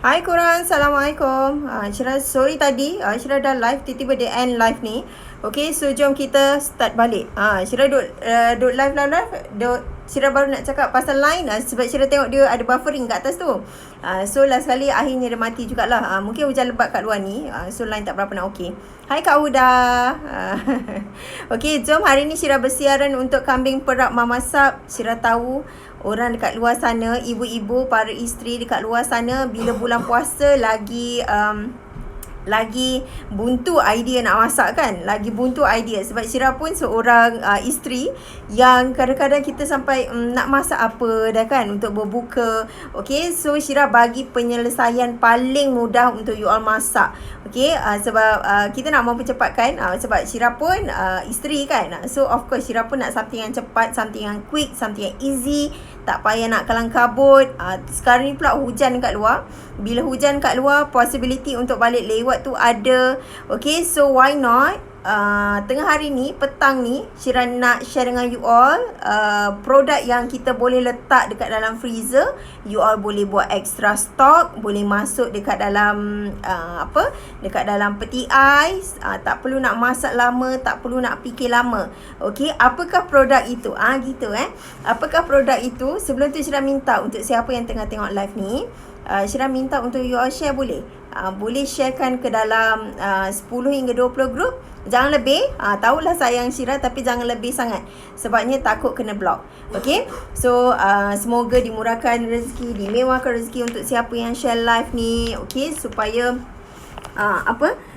Hai korang, Assalamualaikum. Syirah sorry tadi, Syirah dah live, tiba-tiba dia end live ni. Okay, so jom kita start balik. Syirah duduk live. Syirah baru nak cakap pasal line sebab Syirah tengok dia ada buffering kat atas tu. So last kali akhirnya dia mati jugalah. Mungkin hujan lebat kat luar ni, so line tak berapa nak okey. Hai Kak Huda. Okay, jom hari ni Syirah bersiaran untuk kambing perap Mama Sap. Syirah tahu orang dekat luar sana, ibu-ibu, para isteri dekat luar sana, bila bulan puasa lagi buntu idea nak masak kan. Lagi buntu idea. Sebab Syirah pun seorang isteri yang kadang-kadang kita sampai nak masak apa dah kan untuk berbuka. Okay, so Syirah bagi penyelesaian paling mudah untuk you all masak. Okay, sebab kita nak mempercepatkan, sebab Syirah pun isteri kan. So of course Syirah pun nak something yang cepat, something yang quick, something yang easy. Tak payah nak kalang kabut. Sekarang ni pula hujan kat luar. Bila hujan kat luar, possibility untuk balik lewat tu ada. Okay, so why not? Tengah hari ni, petang ni, Syirah nak share dengan you all produk yang kita boleh letak dekat dalam freezer. You all boleh buat extra stock, boleh masuk dekat dalam dekat dalam peti ais. Tak perlu nak masak lama, tak perlu nak fikir lama. Okay, apakah produk itu? Apakah produk itu? Sebelum tu Syirah minta untuk siapa yang tengah tengok live ni, Syirah minta untuk you all share boleh? Boleh sharekan ke dalam 10 hingga 20 group. Jangan lebih. Tahulah sayang Syirah, tapi jangan lebih sangat. Sebabnya takut kena block. Okay, so semoga dimurahkan rezeki, dimewahkan rezeki untuk siapa yang share live ni. Okay, supaya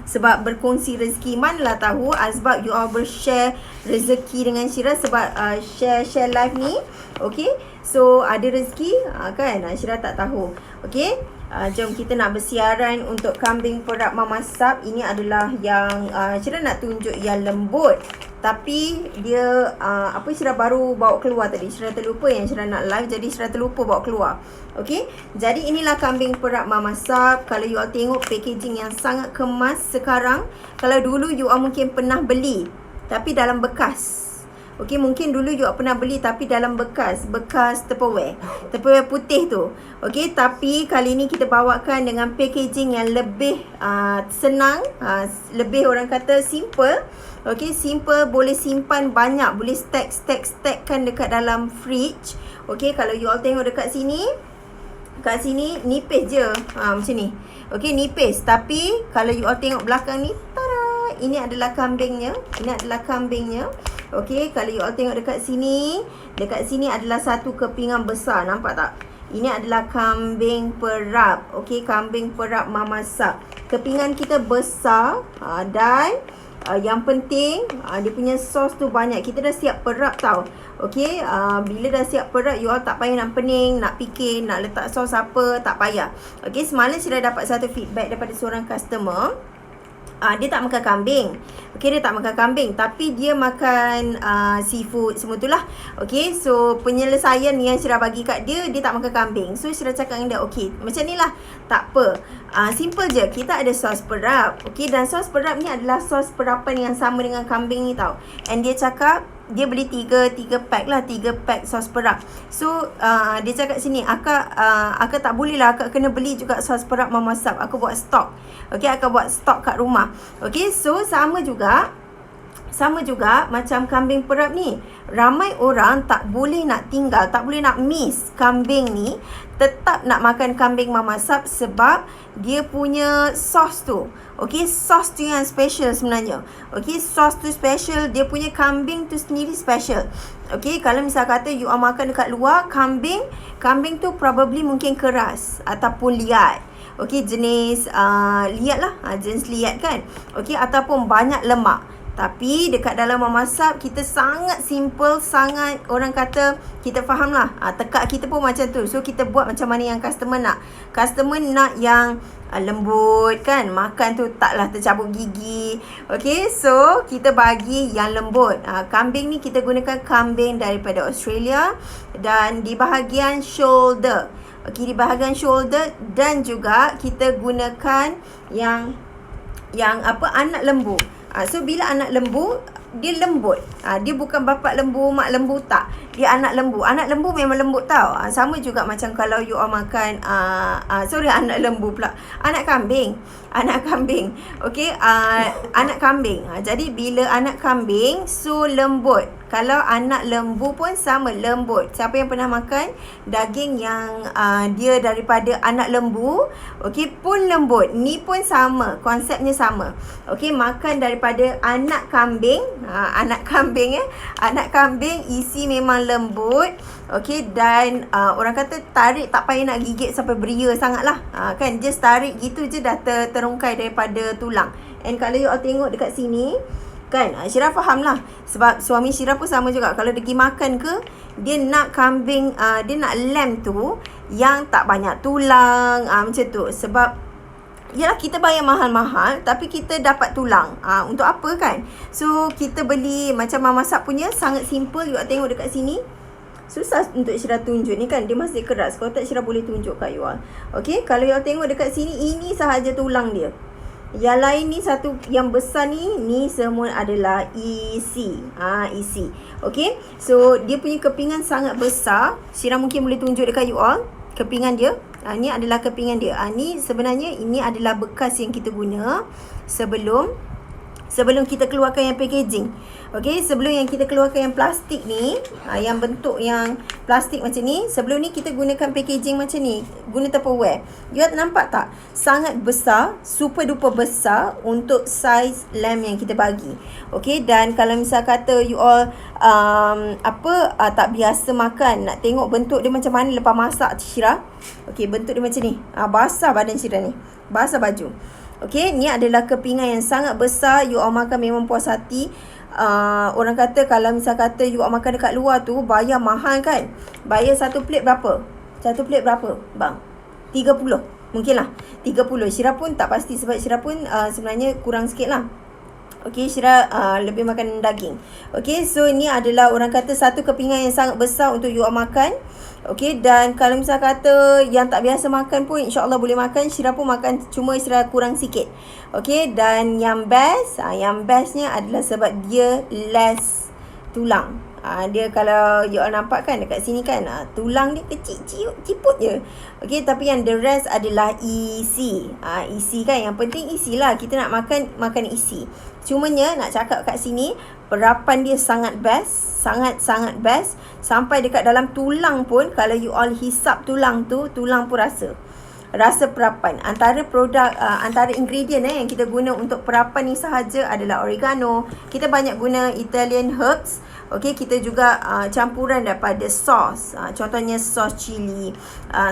sebab berkongsi rezeki. Manalah tahu sebab you all bershare rezeki dengan Syirah sebab share live ni. Okay, so ada rezeki kan, Syirah tak tahu. Okay, jom kita nak bersiaran untuk kambing perap Mama Sap. Ini adalah yang Syirah nak tunjuk yang lembut, tapi dia Syirah baru bawa keluar tadi. Syirah terlupa yang Syirah nak live, jadi Syirah terlupa bawa keluar. Okay, jadi inilah kambing perap Mama Sap. Kalau you all tengok packaging yang sangat kemas sekarang. Kalau dulu you all mungkin pernah beli tapi dalam bekas. Okay, mungkin dulu you pernah beli tapi dalam bekas Tupperware putih tu. Okay, tapi kali ni kita bawakan dengan packaging yang lebih senang, lebih orang kata simple. Okay, simple, boleh simpan banyak, boleh stackkan dekat dalam fridge. Okay, kalau you all tengok dekat sini, kat sini nipis je, macam ni. Okay, nipis, tapi kalau you all tengok belakang ni, tada, ini adalah kambingnya. Okay, kalau you all tengok dekat sini adalah satu kepingan besar. Nampak tak? Ini adalah kambing perap. Okay, kambing perap Mama Sap. Kepingan kita besar dan yang penting dia punya sos tu banyak. Kita dah siap perap tau. Okay, bila dah siap perap, you all tak payah nak pening, nak fikir, nak letak sos apa, tak payah. Okay, semalam saya dah dapat satu feedback daripada seorang customer. Dia tak makan kambing. Okay, dia tak makan kambing, tapi dia makan seafood semua tu lah. Okay, so penyelesaian yang Syirah bagi kat dia, dia tak makan kambing. So Syirah cakap dengan dia, okay, macam ni lah, tak apa, simple je, kita ada sos perap. Okay, dan sos perap ni adalah sos perapan yang sama dengan kambing ni tau. And dia cakap dia beli 3 pack lah, 3 pack sos perap. So dia cakap sini, akak tak boleh lah, akak kena beli juga sos perap Mama Sap. Aku buat stok. Okay, akak buat stok kat rumah. Okay, so sama juga Sama juga macam kambing perap ni. Ramai orang tak boleh nak tinggal, tak boleh nak miss kambing ni. Tetap nak makan kambing mamasap sebab dia punya sos tu. Okey, sos tu yang special sebenarnya. Okey, sos tu special, dia punya kambing tu sendiri special. Okey, kalau misal kata you makan dekat luar, kambing tu probably mungkin keras ataupun liat. Okey, jenis liat lah, jenis liat kan. Okey, ataupun banyak lemak. Tapi dekat dalam mamasap kita sangat simple, sangat orang kata kita faham lah. Tekak kita pun macam tu. So kita buat macam mana yang customer nak. Customer nak yang lembut kan. Makan tu taklah tercabut gigi. Okay, so kita bagi yang lembut. Kambing ni kita gunakan kambing daripada Australia. Dan di bahagian shoulder. Okay, di bahagian shoulder. Dan juga kita gunakan yang anak lembu. So bila anak lembu, dia lembut. Dia bukan bapak lembu, mak lembu, tak. Dia anak lembu. Anak lembu memang lembut tau. Sama juga macam kalau you all makan anak lembu pula. Anak kambing. Okay, anak kambing. Jadi bila anak kambing, so lembut. Kalau anak lembu pun sama, lembut. Siapa yang pernah makan daging yang dia daripada anak lembu, okay, pun lembut. Ni pun sama, konsepnya sama. Okay, makan daripada anak kambing. Anak kambing isi memang lembut. Okay, dan orang kata tarik tak payah nak gigit sampai beria sangat lah. Kan, just tarik gitu je dah terungkai daripada tulang. And kalau you all tengok dekat sini, kan, Syirah faham lah. Sebab suami Syirah pun sama juga. Kalau dia pergi makan ke, dia nak kambing, dia nak lamb tu yang tak banyak tulang, macam tu. Sebab yalah, kita bayar mahal-mahal tapi kita dapat tulang. Untuk apa kan? So kita beli macam mamasap punya sangat simple. You tengok dekat sini. Susah untuk Syirah tunjuk ni kan. Dia masih keras. Kalau tak Syirah boleh tunjuk kat you all. Okay, kalau you all tengok dekat sini, ini sahaja tulang dia. Yang lain ni satu yang besar ni semua adalah isi. Isi. Okay, so dia punya kepingan sangat besar. Syirah mungkin boleh tunjuk dekat you all kepingan dia. Ni adalah kepingan dia. Ni sebenarnya ini adalah bekas yang kita guna sebelum kita keluarkan yang packaging. Okay, sebelum yang kita keluarkan yang plastik ni, yang bentuk yang plastik macam ni, sebelum ni kita gunakan packaging macam ni, guna Tupperware. You nampak tak? Sangat besar, super duper besar untuk saiz lamb yang kita bagi. Okay, dan kalau misal kata you all tak biasa makan, nak tengok bentuk dia macam mana lepas masak Syirah. Okay, bentuk dia macam ni. Basah badan Syirah ni, basah baju. Okay, ni adalah kepingan yang sangat besar. You all makan memang puas hati. Orang kata kalau misal kata you all makan dekat luar tu, bayar mahal kan. Bayar satu plate berapa? Satu plate berapa bang? 30 mungkin lah, 30. Syirah pun tak pasti sebab Syirah pun sebenarnya kurang sikit lah. Okay, Syirah lebih makan daging. Okay, so ni adalah orang kata satu kepingan yang sangat besar untuk you all makan. Okay, dan kalau misal kata yang tak biasa makan pun insyaAllah boleh makan. Syirah pun makan, cuma Syirah kurang sikit. Okay, dan yang bestnya adalah sebab dia less tulang. Dia kalau you all nampak kan dekat sini kan, tulang dia kecil ciput je. Okay, tapi yang the rest adalah isi. Isi kan, yang penting isi lah. Kita nak makan isi. Cumanya nak cakap kat sini, perapan dia sangat best. Sangat-sangat best. Sampai dekat dalam tulang pun, kalau you all hisap tulang tu, tulang pun rasa perapan. Antara produk, antara ingredient yang kita guna untuk perapan ni sahaja adalah oregano. Kita banyak guna Italian herbs. Okay, kita juga campuran daripada sos. Contohnya sos cili,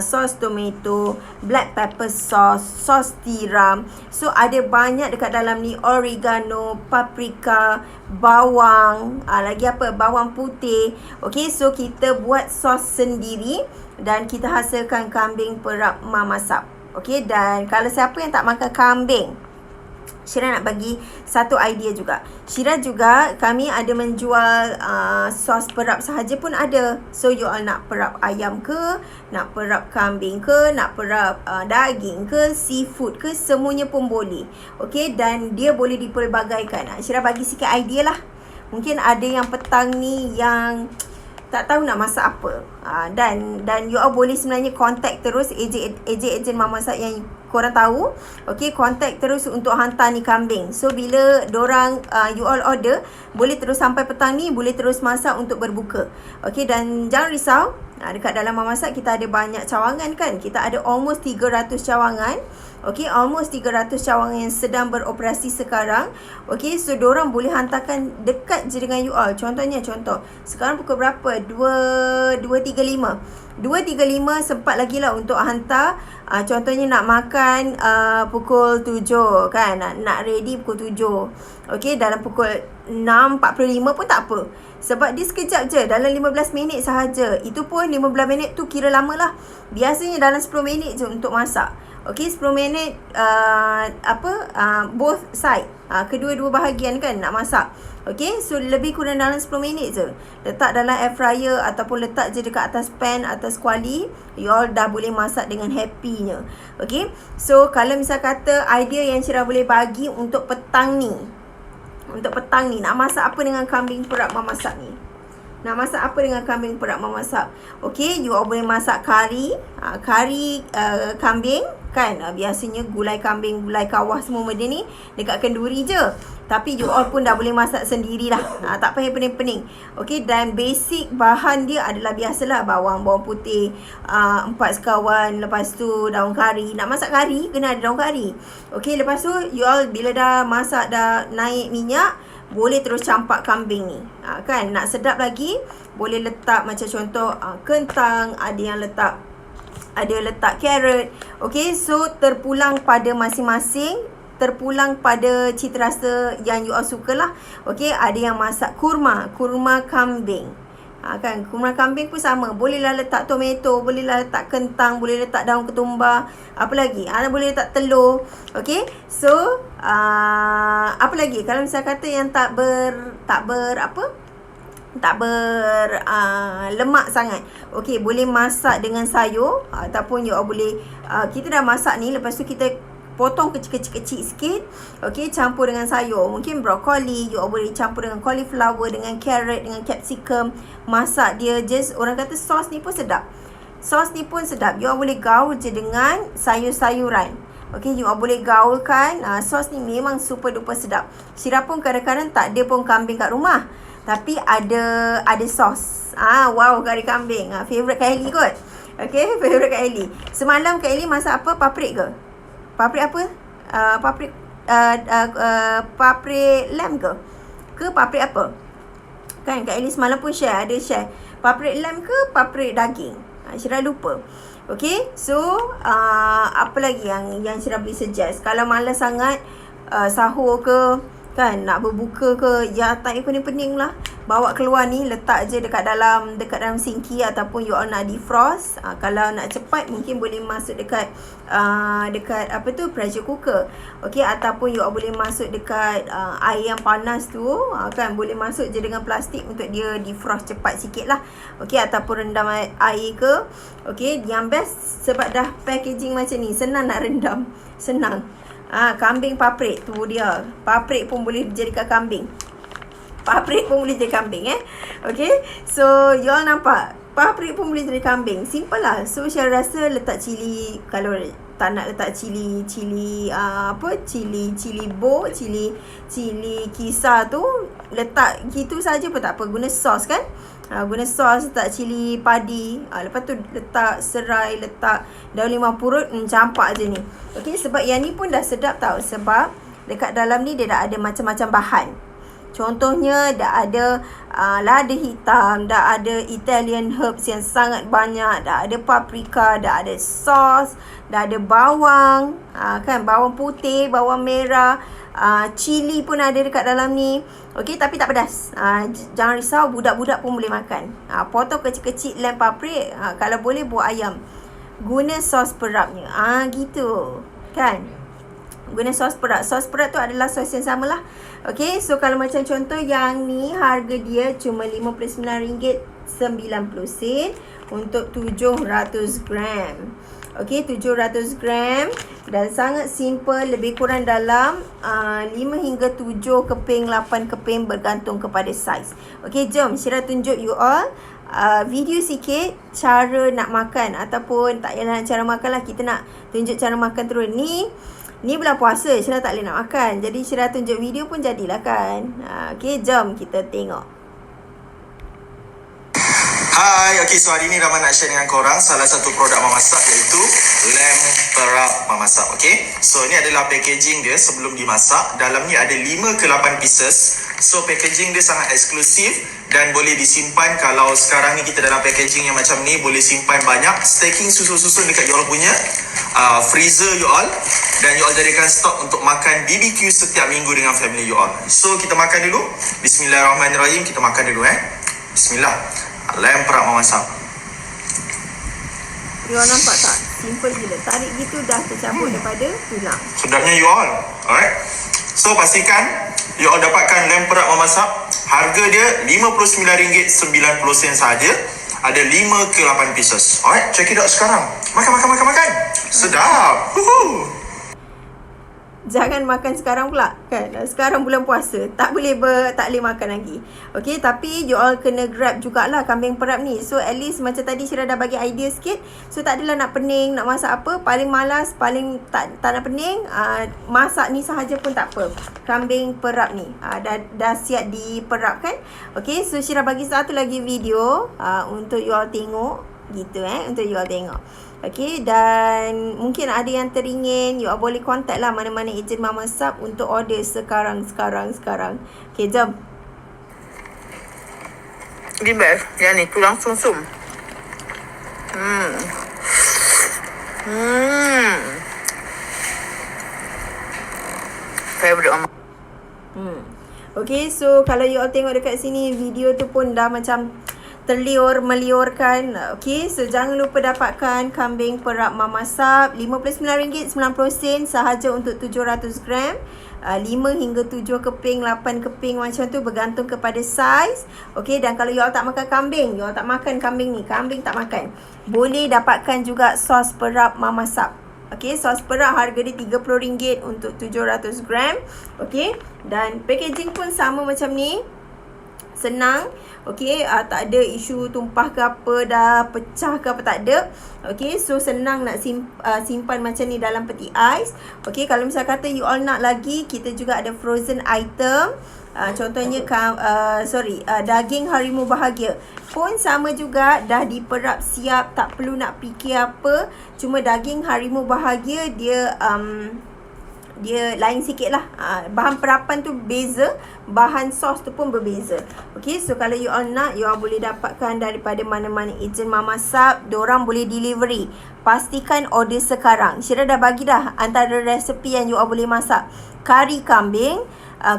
sos tomato, black pepper sauce, sos tiram. So ada banyak dekat dalam ni, oregano, paprika, bawang, lagi apa, bawang putih. Okay, so kita buat sos sendiri dan kita hasilkan kambing perap mamasap. Okay, dan kalau siapa yang tak makan kambing, Syirah nak bagi satu idea juga. Syirah juga, kami ada menjual sos perap sahaja pun ada. So you all nak perap ayam ke, nak perap kambing ke, nak perap daging ke, seafood ke, semuanya pun boleh. Okay, dan dia boleh dipelbagaikan. Syirah bagi sikit idea lah. Mungkin ada yang petang ni yang tak tahu nak masak apa. Dan you all boleh sebenarnya contact terus ejen Mama Masak yang korang tahu. Okay, contact terus untuk hantar ni kambing. So bila dorang you all order, boleh terus sampai petang ni, boleh terus masak untuk berbuka. Okay, dan jangan risau, dekat dalam Mama Masak kita ada banyak cawangan kan. Kita ada almost 300 cawangan. Okay, almost 300 cawangan yang sedang beroperasi sekarang. Okay, so dorang boleh hantarkan dekat je dengan you all. Contoh, sekarang pukul berapa? 2.35 sempat lagi lah untuk hantar. Contohnya nak makan pukul 7 kan, nak ready pukul 7. Okay, dalam pukul 6.45 pun tak apa, sebab dia sekejap je, dalam 15 minit sahaja. Itu pun 15 minit tu kira lama lah. Biasanya dalam 10 minit je untuk masak. Okay, 10 minit both side, kedua-dua bahagian kan nak masak. Okay, so lebih kurang dalam 10 minit je. Letak dalam air fryer ataupun letak je dekat atas pan, atas kuali, you all dah boleh masak dengan happy-nya. Okay, so kalau misal kata idea yang Syirah boleh bagi untuk petang ni, nak masak apa dengan kambing perap Mama Masak ni? Okay, you all boleh masak kari kambing kan. Biasanya gulai kambing, gulai kawah semua benda ni dekat kenduri je. Tapi you all pun dah boleh masak sendirilah. Tak payah pening-pening. Okay, dan basic bahan dia adalah biasalah bawang putih 4 sekawan. Lepas tu daun kari. Nak masak kari, kena ada daun kari. Okay, lepas tu you all bila dah masak, dah naik minyak, boleh terus campak kambing ni. Kan, nak sedap lagi, boleh letak macam contoh kentang, ada yang letak carrot. Okay, so terpulang pada masing-masing, terpulang pada cita rasa yang you all suka lah. Okay, ada yang masak kurma kambing. Kan, kurma kambing pun sama. Bolehlah letak tomato, bolehlah letak kentang, boleh letak daun ketumbar. Apa lagi? Boleh letak telur. Okay, so apa lagi? Kalau misal kata yang tak lemak sangat. Okay, boleh masak dengan sayur, ataupun you all boleh kita dah masak ni, lepas tu kita potong kecil-kecil sikit. Okay, campur dengan sayur. Mungkin brokoli, you all boleh campur dengan cauliflower, dengan carrot, dengan capsicum. Masak dia just, orang kata sos ni pun sedap. You all boleh gaul je dengan sayur-sayuran. Okay, you all boleh gaulkan. Sos ni memang super duper sedap. Syirah pun kadang-kadang tak ada pun kambing kat rumah, tapi ada sos. Wow, kari kambing. Favorite Kak Ellie kot. Okay, favorite Kak Ellie. Semalam Kak Ellie masak apa? Paprik ke? Paprik apa? Paprik lamb ke? Paprik apa? Kan Kak Ellie semalam pun share. Paprik lamb ke paprik daging? Syirah lupa. Okay, so apa lagi yang Syirah boleh suggest? Kalau malas sangat sahur ke, kan, nak berbuka ke, ya tak payah pening-pening lah. Bawa keluar ni, letak je dekat dalam sinki, ataupun you all nak defrost. Kalau nak cepat, mungkin boleh masuk dekat pressure cooker. Okay, ataupun you all boleh masuk dekat air yang panas tu, kan, boleh masuk je dengan plastik untuk dia defrost cepat sikit lah. Okay, ataupun rendam air ke. Okay, yang best sebab dah packaging macam ni, senang nak rendam, senang. Kambing paprik tu dia. Paprik pun boleh dijadikan kambing. Okay, so you all nampak, paprik pun boleh jadi kambing. Simple lah. So Syirah rasa letak cili, kalau tak nak letak cili bo, cili kisar tu, letak gitu saja pun tak apa. Guna sos kan. Guna sos, letak cili padi, lepas tu letak serai, letak daun limau purut, campak je ni. Okay, sebab yang ni pun dah sedap tau. Sebab dekat dalam ni dia dah ada macam-macam bahan. Contohnya dah ada lada hitam, dah ada Italian herbs yang sangat banyak, dah ada paprika, dah ada sos, dah ada bawang, kan, bawang putih, bawang merah, cili pun ada dekat dalam ni. Okey, tapi tak pedas. Jangan risau, budak-budak pun boleh makan. Potong kecil-kecil lem paprik, kalau boleh buah ayam. Guna sos perapnya. Gitu. Kan? Guna sos perap. Sos perap tu adalah sos yang sama lah. Okey, so kalau macam contoh yang ni, harga dia cuma RM59.90 untuk 700 gram. Okey, 700 gram. Dan sangat simple, lebih kurang dalam 5 hingga 7 keping, 8 keping bergantung kepada saiz. Okey, jom Syirah tunjuk you all video sikit cara nak makan, ataupun tak payah nak cara makan lah, kita nak tunjuk cara makan terus. Ni bulan puasa, Syirah tak boleh nak makan, jadi Syirah tunjuk video pun jadilah kan. Okey, jom kita tengok. Hai, so hari ni Rahman nak share dengan korang salah satu produk memasak, iaitu lem perak memasak. So ni adalah packaging dia sebelum dimasak. Dalam ni ada 5 ke 8 pieces. So packaging dia sangat eksklusif dan boleh disimpan. Kalau sekarang ni kita dalam packaging yang macam ni, boleh simpan banyak, stacking susun-susun dekat you all punya freezer you all, dan you all jadikan stok untuk makan BBQ setiap minggu dengan family you all. So kita makan dulu. Bismillahirrahmanirrahim. Kita makan dulu Bismillah. Lem perak memasak. You all nampak tak? Simple gila. Tarik gitu dah tercabut daripada tulang. Sedapnya you all. Alright. So pastikan you all dapatkan lem perak memasak. Harga dia RM59.90 sahaja. Ada 5 ke 8 pieces. Alright, check it out sekarang. Makan. Sedap. Woohoo. Jangan makan sekarang pula kan. Sekarang bulan puasa, tak boleh makan lagi. Okey, tapi you all kena grab jugalah kambing perap ni. So at least macam tadi Syirah dah bagi idea sikit. So tak adalah nak pening, nak masak apa, paling malas, paling tak nak pening, masak ni sahaja pun tak apa. Kambing perap ni dah siap diperap kan. Okey, so Syirah bagi satu lagi video untuk you all tengok gitu untuk you all tengok. Okey, dan mungkin ada yang teringin, you all boleh contact lah mana-mana ejen Mama Sap untuk order sekarang. Okey, jom. Ini best. Yang ni tulang sumsum. Favorite Mama. Okey, so kalau you all tengok dekat sini, video tu pun dah macam meliorkan. Okey, so jangan lupa dapatkan kambing perap Mama Sap, RM59.90 sahaja untuk 700 gram. 5 hingga 7 keping, 8 keping macam tu, bergantung kepada saiz. Okey, dan kalau you all tak makan kambing, you all tak makan kambing ni, kambing tak makan, boleh dapatkan juga sos perap Mama Sap. Okey, sos perap harga dia RM30 untuk 700 gram. Okey, dan packaging pun sama macam ni. Senang. Okey, tak ada isu tumpah ke apa, dah pecah ke apa, tak ada. Okey, so senang nak simpan macam ni dalam peti ais. Okey, kalau misal kata you all nak lagi, kita juga ada frozen item. Contohnya daging harimau bahagia pun sama juga, dah diperap siap, tak perlu nak fikir apa. Cuma daging harimau bahagia dia lain sikit lah. Bahan perapan tu beza, bahan sos tu pun berbeza. Okay, so kalau you all nak, you all boleh dapatkan daripada mana-mana ejen Mama Sap. Diorang boleh delivery. Pastikan order sekarang. Syirah dah bagi dah antara resepi yang you all boleh masak. Kari kambing,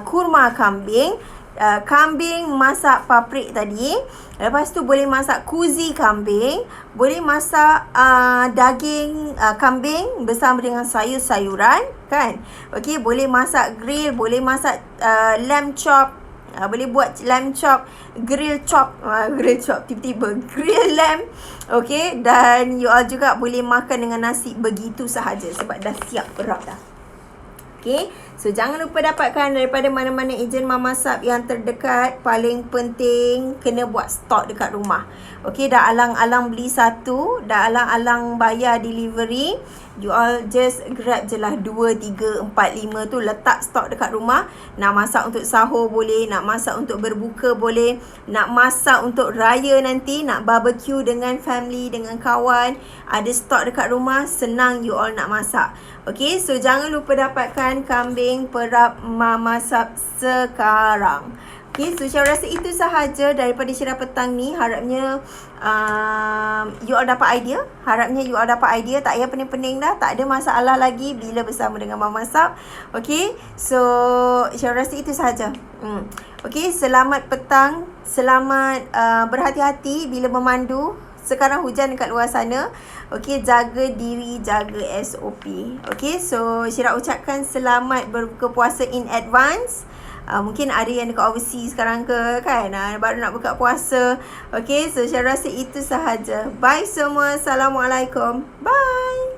kurma kambing, kambing masak paprik tadi. Lepas tu boleh masak kuzi kambing, boleh masak daging kambing bersama dengan sayur-sayuran kan. Okey, boleh masak grill, boleh masak lamb chop, boleh buat lamb chop, grill chop, tiba-tiba grill lamb. Okey, dan you all juga boleh makan dengan nasi begitu sahaja sebab dah siap perap dah. Okay, so jangan lupa dapatkan daripada mana-mana ejen Mama Sap yang terdekat. Paling penting, kena buat stok dekat rumah. Okay, dah alang-alang beli satu, dah alang-alang bayar delivery. You all just grab je lah 2, 3, 4, 5 tu, letak stok dekat rumah. Nak masak untuk sahur boleh, nak masak untuk berbuka boleh, nak masak untuk raya nanti, nak barbecue dengan family, dengan kawan. Ada stok dekat rumah, senang you all nak masak. Okay, so jangan lupa dapatkan kambing perap Mama Sap sekarang. Okay, so saya rasa itu sahaja daripada Syirah petang ni. Harapnya you all dapat idea. Tak payah pening-pening dah. Tak ada masalah lagi bila bersama dengan Mama Sap. Okay, so saya rasa itu sahaja. Okay, selamat petang. Selamat berhati-hati bila memandu. Sekarang hujan dekat luar sana. Okey, jaga diri, jaga SOP. Okey, so Syirah ucapkan selamat berbuka puasa in advance. Mungkin ada yang dekat overseas sekarang ke kan, baru nak buka puasa. Okey, so Syirah rasa itu sahaja. Bye semua. Assalamualaikum. Bye.